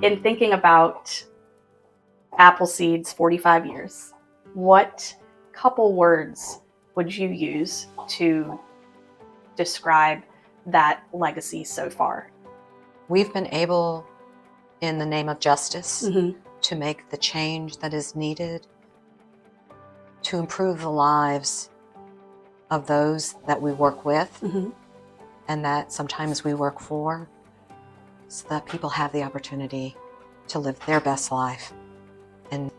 in thinking about Appleseed's 45 years, what couple words would you use to describe that legacy so far? We've been able, in the name of justice, Mm-hmm. to make the change that is needed to improve the lives of those that we work with Mm-hmm. and that sometimes we work for, so that people have the opportunity to live their best life and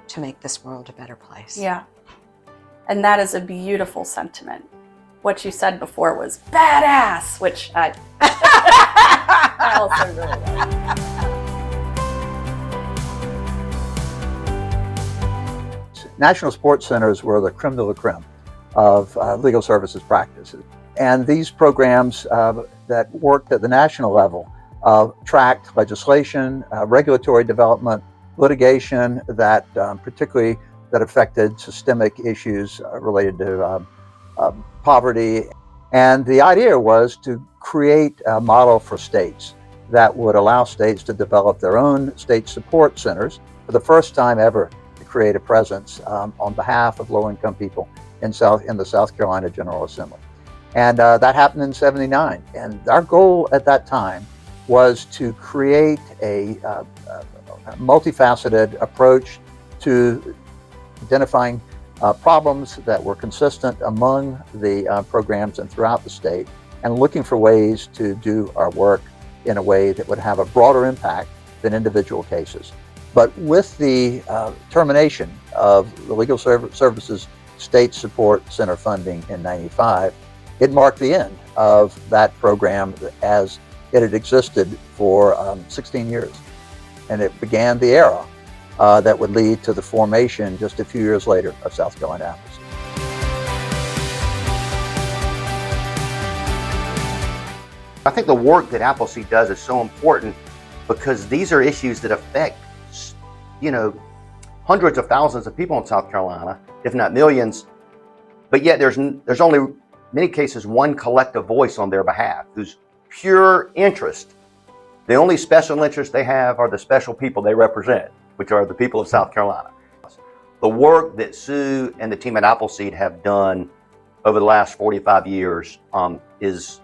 to make this world a better place. Yeah. And that is a beautiful sentiment. What you said before was badass, which I also really like. National sports centers were the creme de la creme of legal services practices. And these programs that worked at the national level tracked legislation, regulatory development, litigation that particularly that affected systemic issues related to poverty. And the idea was to create a model for states that would allow states to develop their own state support centers for the first time ever to create a presence on behalf of low-income people in the South Carolina General Assembly. And that happened in '79. And our goal at that time was to create a multifaceted approach to identifying problems that were consistent among the programs and throughout the state, and looking for ways to do our work in a way that would have a broader impact than individual cases. But with the termination of the Legal Services State Support Center funding in '95, it marked the end of that program as it had existed for 16 years. And it began the era that would lead to the formation just a few years later of South Carolina Appleseed. I think the work that Appleseed does is so important because these are issues that affect, hundreds of thousands of people in South Carolina, if not millions. But yet there's only, in many cases, one collective voice on their behalf whose pure interest, the only special interest they have are the special people they represent, which are the people of South Carolina. The work that Sue and the team at Appleseed have done over the last 45 years is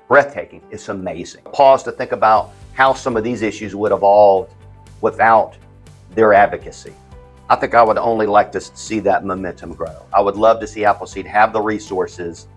breathtaking. It's amazing. Pause to think about how some of these issues would evolve without their advocacy. I think I would only like to see that momentum grow. I would love to see Appleseed have the resources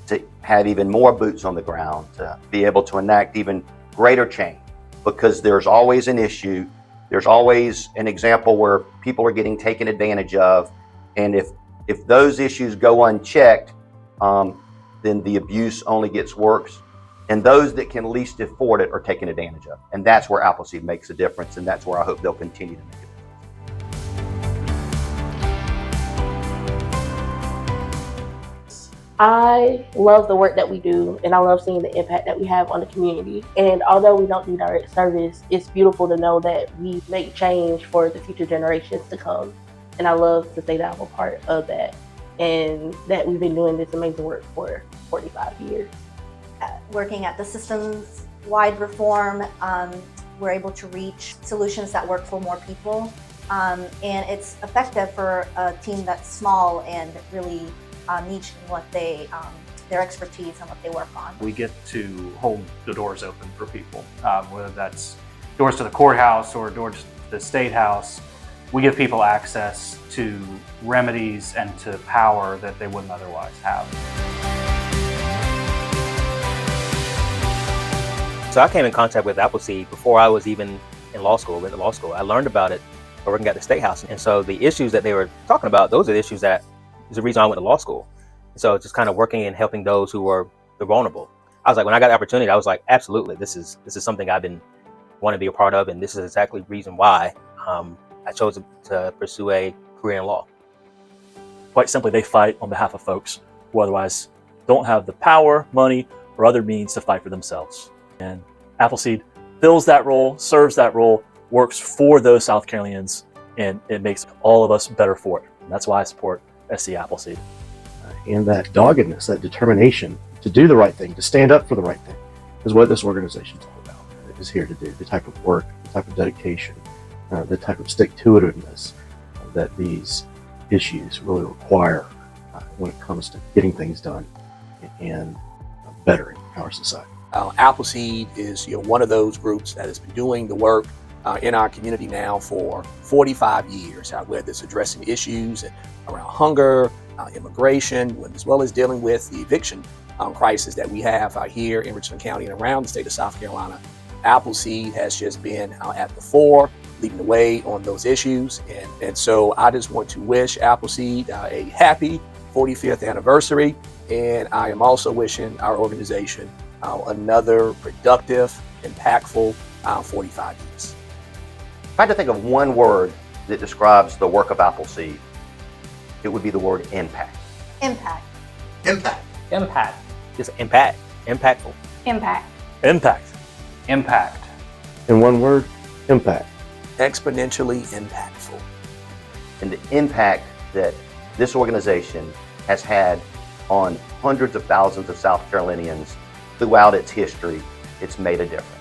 to have even more boots on the ground, to be able to enact even greater change, because there's always an issue. There's always an example where people are getting taken advantage of. And if those issues go unchecked, then the abuse only gets worse. And those that can least afford it are taken advantage of. And that's where Appleseed makes a difference. And that's where I hope they'll continue to make a difference. I love the work that we do, and I love seeing the impact that we have on the community. And although we don't do direct service, it's beautiful to know that we make change for the future generations to come. And I love to say that I'm a part of that, and that we've been doing this amazing work for 45 years. Working at the systems-wide reform, we're able to reach solutions that work for more people. And it's effective for a team that's small and really niche in what their expertise and what they work on. We get to hold the doors open for people, whether that's doors to the courthouse or doors to the state house. We give people access to remedies and to power that they wouldn't otherwise have. So I came in contact with Appleseed before I was even in law school. Went to law school. I learned about it working at the State House, and so the issues that they were talking about, those are the issues that is the reason I went to law school. So just kind of working and helping those who were the vulnerable. I was like, when I got the opportunity, I was like, absolutely, this is something I've been wanting to be a part of, and this is exactly the reason why I chose to pursue a career in law. Quite simply, they fight on behalf of folks who otherwise don't have the power, money, or other means to fight for themselves. And Appleseed fills that role, serves that role, works for those South Carolinians, and it makes all of us better for it. And that's why I support SC Appleseed. And that doggedness, that determination to do the right thing, to stand up for the right thing, is what this organization is all about. is here to do, the type of work, the type of dedication, the type of stick-to-itiveness that these issues really require when it comes to getting things done and bettering our society. Appleseed is one of those groups that has been doing the work in our community now for 45 years, where it's addressing issues around hunger, immigration, as well as dealing with the eviction crisis that we have here in Richland County and around the state of South Carolina. Appleseed has just been at the fore, leading the way on those issues. And so I just want to wish Appleseed a happy 45th anniversary. And I am also wishing our organization another productive, impactful 45 years. If I had to think of one word that describes the work of Appleseed, it would be the word impact. Impact. Impact. Impact. Just impact, impactful. Impact. Impact. Impact. In one word, impact. Exponentially impactful. And the impact that this organization has had on hundreds of thousands of South Carolinians throughout its history, it's made a difference.